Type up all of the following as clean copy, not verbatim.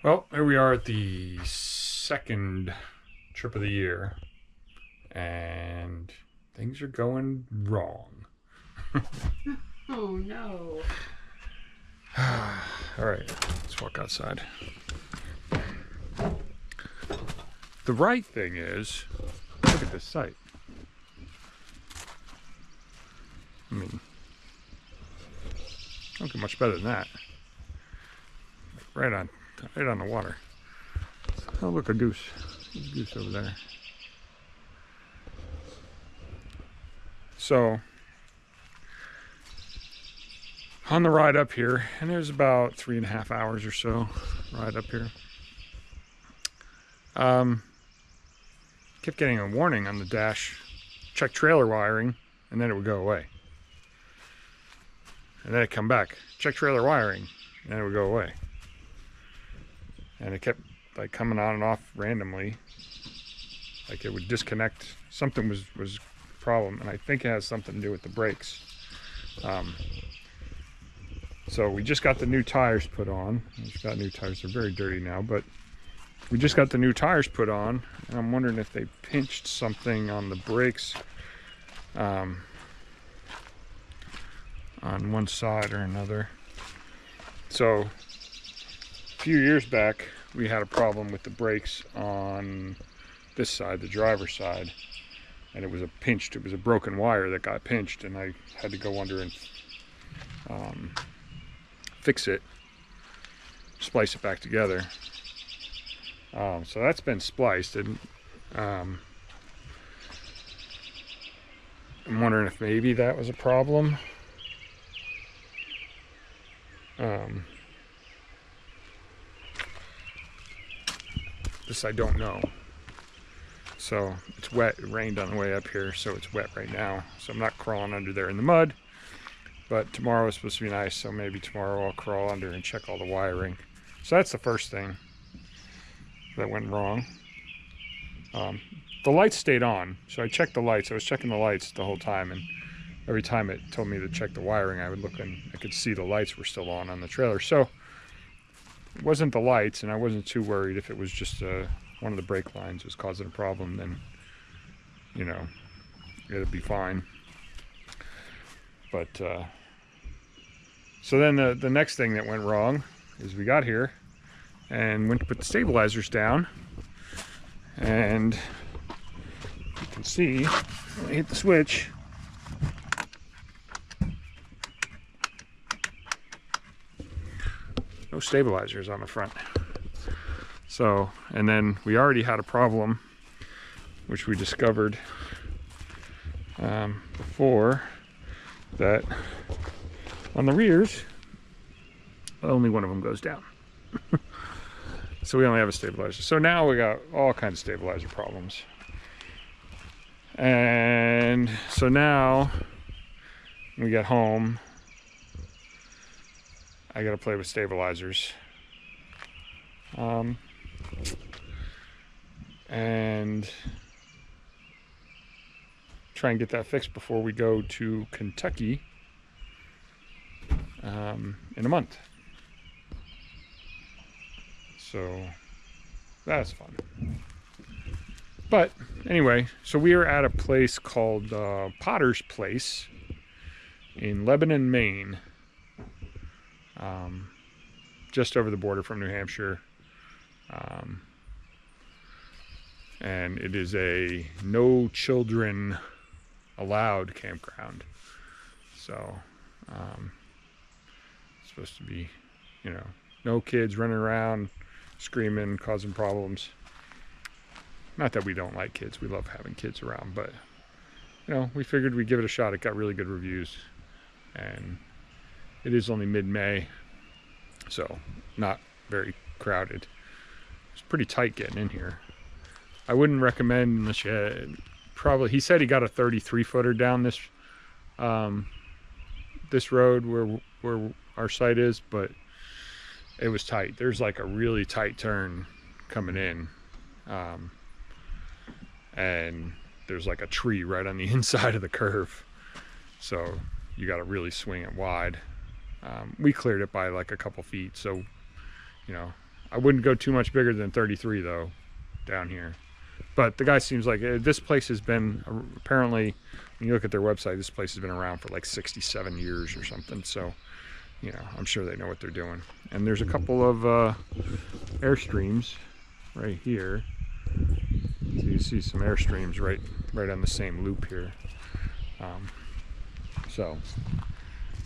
Well, here we are at the second trip of the year, and things are going wrong. Oh no. All right, let's walk outside. The right thing is, look at this site. I mean, don't get much better than that. Right on the water. Oh, look, a goose. There's a goose over there. So, on the ride up here, and there's about 3.5 hours or so ride up here. Kept getting a warning on the dash, check trailer wiring, and then it would go away. And then it'd come back, check trailer wiring, and then it would go away. And it kept like coming on and off randomly. Like it would disconnect. Something was a problem, and I think it has something to do with the brakes. So we just got the new tires put on. We just got new tires. They're very dirty now, but we just got the new tires put on, and I'm wondering if they pinched something on the brakes on one side or another. So a few years back, we had a problem with the brakes on this side, the driver's side, and it was a broken wire that got pinched, and I had to go under and fix it, splice it back together. So that's been spliced, and I'm wondering if maybe that was a problem. This I don't know. So it's wet. It rained on the way up here, so it's wet right now. So I'm not crawling under there in the mud. But tomorrow is supposed to be nice, so maybe tomorrow I'll crawl under and check all the wiring. So that's the first thing that went wrong. The lights stayed on, so I checked the lights. I was checking the lights the whole time, and every time it told me to check the wiring, I would look and I could see the lights were still on the trailer. So it wasn't the lights, and I wasn't too worried. If it was just one of the brake lines was causing a problem, then, you know, it'd be fine. But so then the next thing that went wrong is we got here and went to put the stabilizers down, and you can see when I hit the switch, no stabilizers on the front. So, and then we already had a problem, which we discovered before, that on the rears, only one of them goes down. So we only have a stabilizer. So now we got all kinds of stabilizer problems. And so now when we get home, I gotta play with stabilizers. And try and get that fixed before we go to Kentucky in a month. So that's fun. But anyway, so we are at a place called Potter's Place in Lebanon, Maine, just over the border from New Hampshire. And it is a no children allowed campground. So it's supposed to be, you know, no kids running around screaming, causing problems. Not that we don't like kids, we love having kids around, but you know, we figured we'd give it a shot. It got really good reviews, and it is only mid-May, so not very crowded. It's pretty tight getting in here. I wouldn't recommend unless you had, probably, he said he got a 33 footer down this this road where our site is, but it was tight. There's like a really tight turn coming in, and there's like a tree right on the inside of the curve, so you got to really swing it wide. We cleared it by like a couple feet, so you know, I wouldn't go too much bigger than 33 though down here. But the guy seems like this place has been, apparently, when you look at their website, this place has been around for like 67 years or something. So, you know, I'm sure they know what they're doing. And there's a couple of Airstreams right here. So you see some Airstreams right on the same loop here.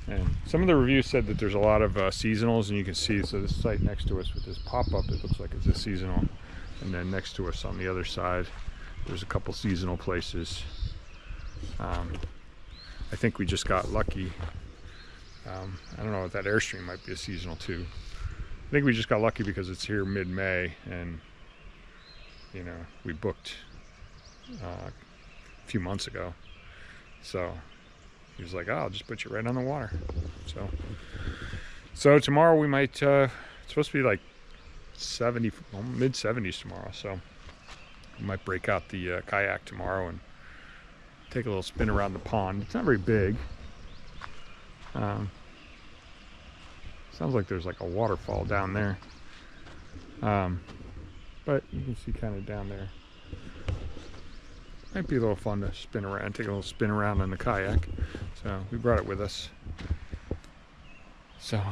And some of the reviews said that there's a lot of seasonals, and you can see, so this site next to us with this pop-up, it looks like it's a seasonal. And then next to us on the other side, there's a couple seasonal places. I think we just got lucky. I don't know if that Airstream might be a seasonal too. I think we just got lucky because it's here mid-May, and you know, we booked a few months ago. So he was like, oh, I'll just put you right on the water. So tomorrow we might, it's supposed to be like 70, well, mid 70s tomorrow, so we might break out the kayak tomorrow and take a little spin around the pond. It's not very big. Sounds like there's like a waterfall down there, but you can see kind of down there. Might be a little fun to spin around, take a little spin around in the kayak. So we brought it with us. So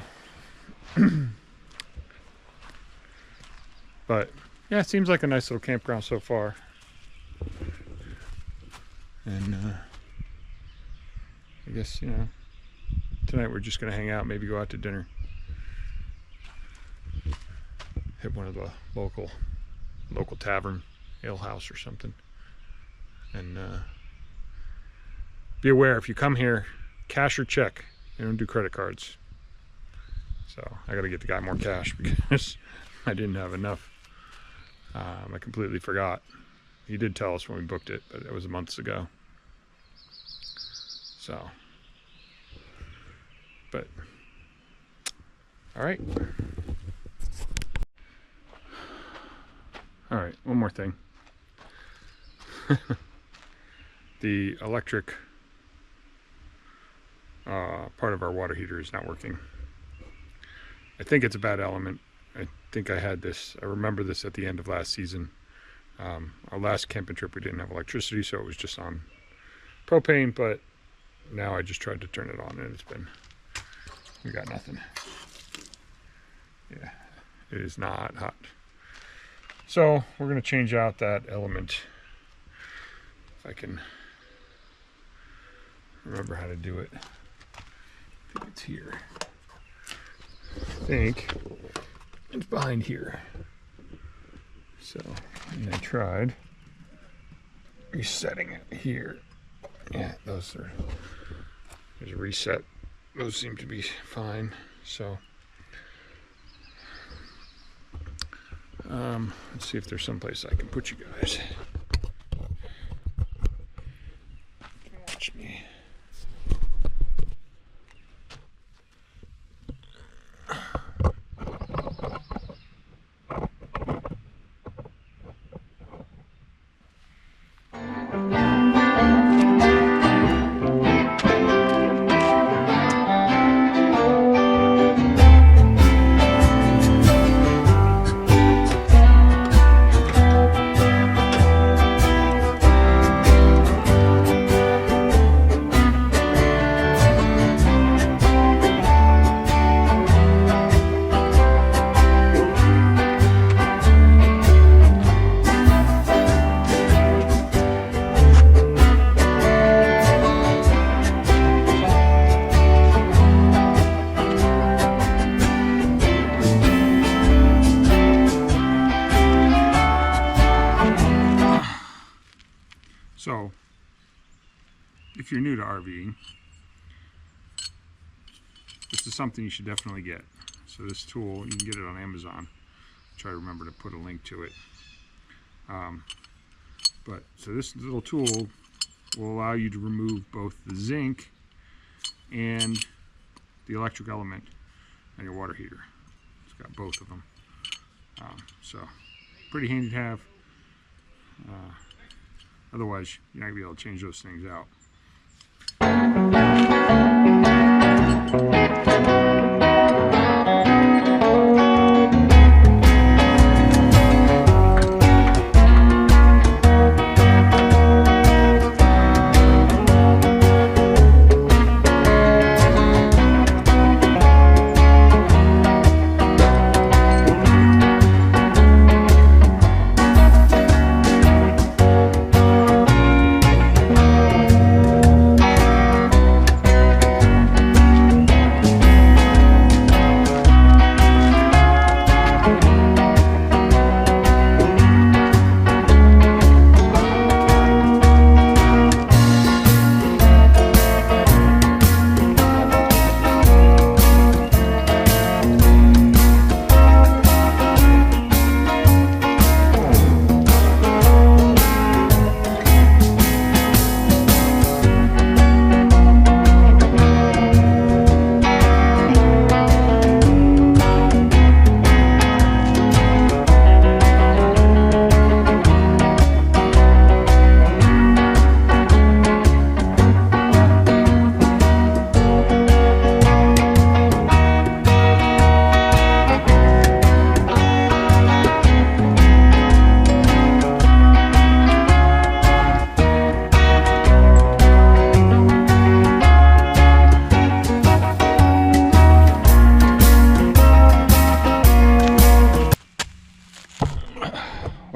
but yeah, it seems like a nice little campground so far. And I guess, you know, tonight we're just gonna hang out, maybe go out to dinner. Hit one of the local tavern, ale house or something. And be aware, if you come here, cash or check. They don't do credit cards. So I gotta get the guy more cash because I didn't have enough. I completely forgot. He did tell us when we booked it, but it was months ago. So, but, all right. All right, one more thing. The electric part of our water heater is not working. I think it's a bad element. I think I had this, I remember this at the end of last season. Our last camping trip we didn't have electricity, so it was just on propane, but now I just tried to turn it on and we got nothing. Yeah, it is not hot. So we're gonna change out that element. If I can remember how to do it. I think it's here. I think it's behind here. So, and I tried resetting it here. Yeah, there's a reset. Those seem to be fine. So, let's see if there's someplace I can put you guys. Watch me. So, if you're new to RVing, this is something you should definitely get. So this tool, you can get it on Amazon. Try to remember to put a link to it. So this little tool will allow you to remove both the zinc and the electric element on your water heater. It's got both of them. So pretty handy to have. Otherwise, you're not going to be able to change those things out.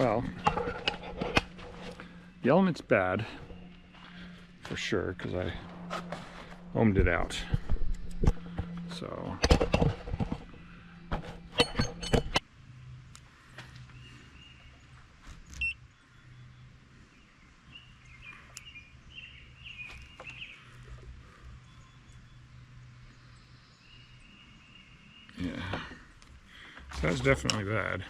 Well, the element's bad for sure because I ohmed it out. So yeah, that's definitely bad.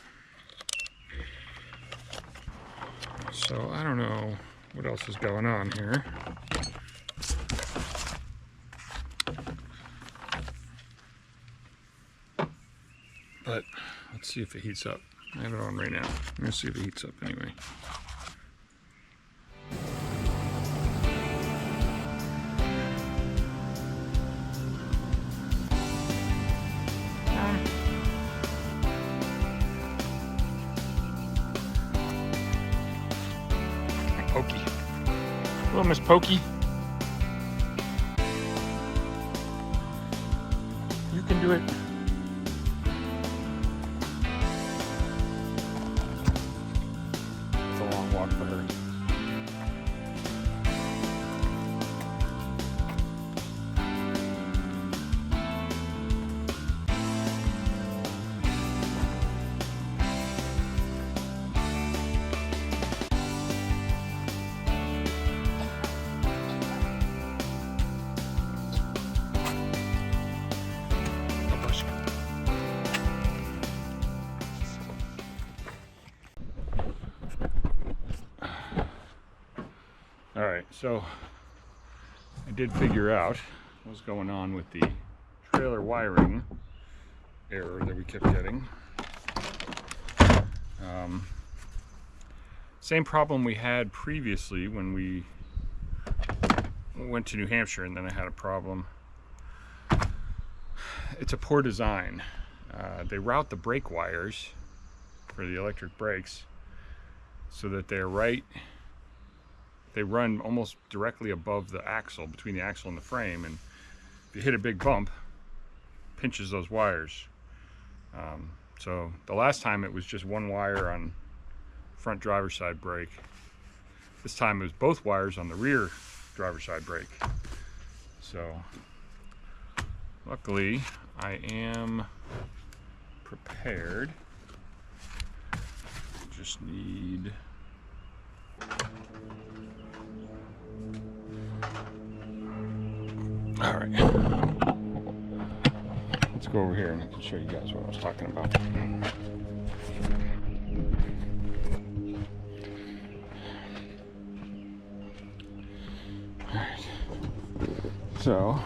So I don't know what else is going on here. But let's see if it heats up. I have it on right now. I'm gonna see if it heats up anyway. Pokey. Hello, Miss Pokey. You can do it. It's a long walk for her. All right, so I did figure out what's going on with the trailer wiring error that we kept getting. Same problem we had previously when we went to New Hampshire, and then I had a problem. It's a poor design. They route the brake wires for the electric brakes so that they run almost directly above the axle, between the axle and the frame, and if you hit a big bump, pinches those wires. So the last time it was just one wire on front driver's side brake. This time it was both wires on the rear driver's side brake. So luckily I am prepared. Just need all right. Let's go over here and I can show you guys what I was talking about. All right. So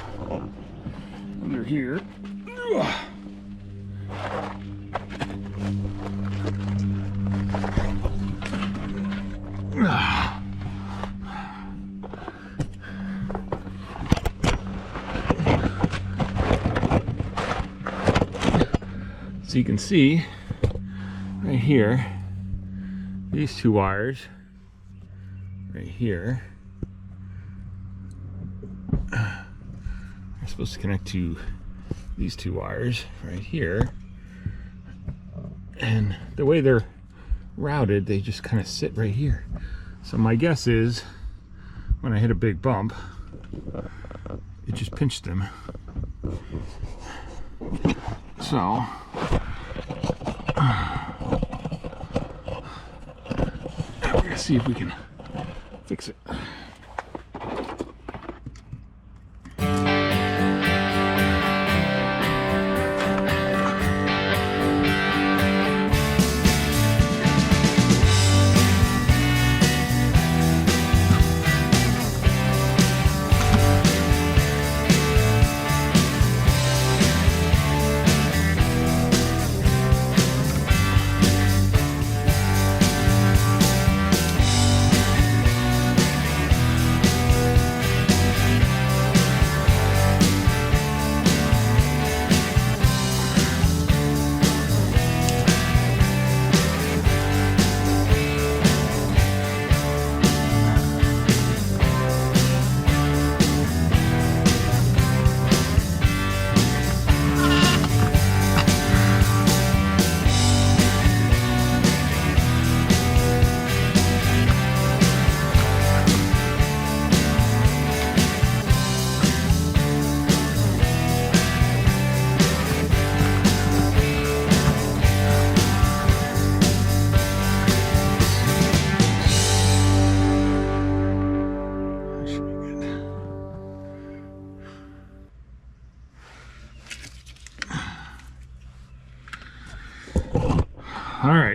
under here. So you can see right here, these two wires right here are supposed to connect to these two wires right here, and the way they're routed, they just kind of sit right here. So my guess is when I hit a big bump, it just pinched them. So we're gonna see if we can fix it.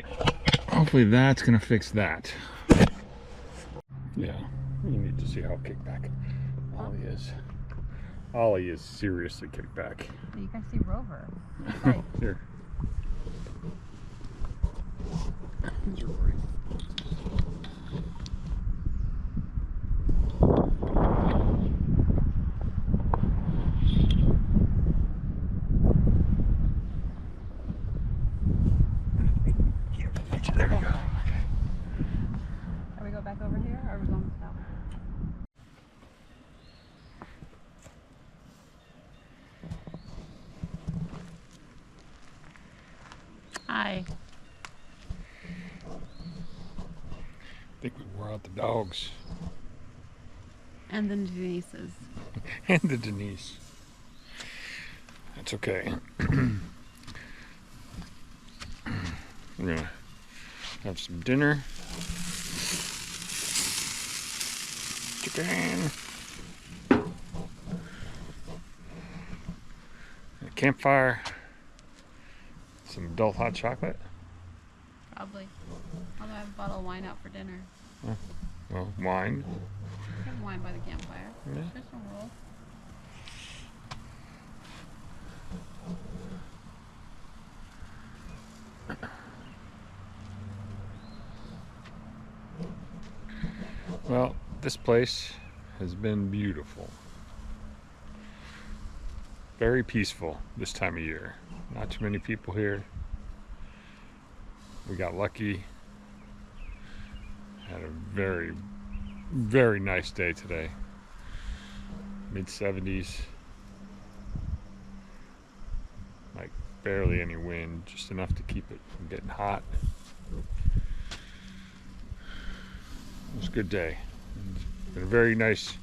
right. Hopefully that's gonna fix that. Yeah, you need to see how kicked back Ollie is. Ollie is seriously kicked back. You can see Rover. Here. He's recording. There we go. Are we go back over here, or are we going south? Hi. I think we wore out the dogs. And then Denise's. And the Denise. That's okay. We're gonna have some dinner. Chicken. A campfire. Some adult hot chocolate. Probably. Although I have a bottle of wine out for dinner. Well, wine. Have wine by the campfire. Yeah. There's no rule. Well, this place has been beautiful. Very peaceful this time of year. Not too many people here. We got lucky. Had a very, very nice day today. Mid-70s. Like barely any wind, just enough to keep it from getting hot. It was a good day. It's been a very nice,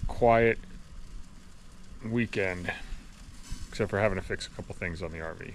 quiet weekend, except for having to fix a couple things on the RV.